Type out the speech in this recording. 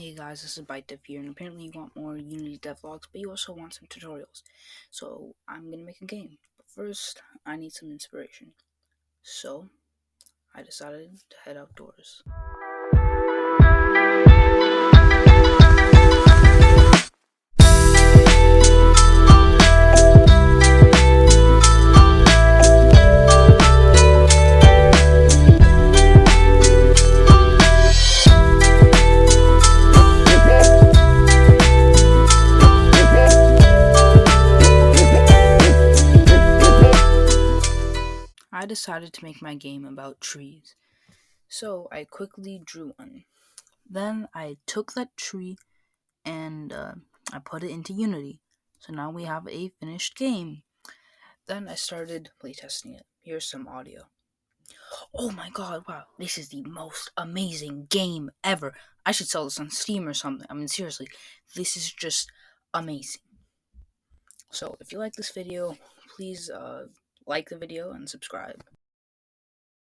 Hey guys, this is Dev here, and apparently you want more Unity devlogs, but you also want some tutorials. So I'm gonna make a game. But first, I need some inspiration. So I decided to head outdoors. I decided to make my game about trees. So I quickly drew one. Then I took that tree and I put it into Unity. So now we have a finished game. Then I started playtesting it. Here's some audio. Oh my god, wow, this is the most amazing game ever. I should sell this on Steam or something. I mean, seriously, this is just amazing. So, if you like this video, please like the video and subscribe.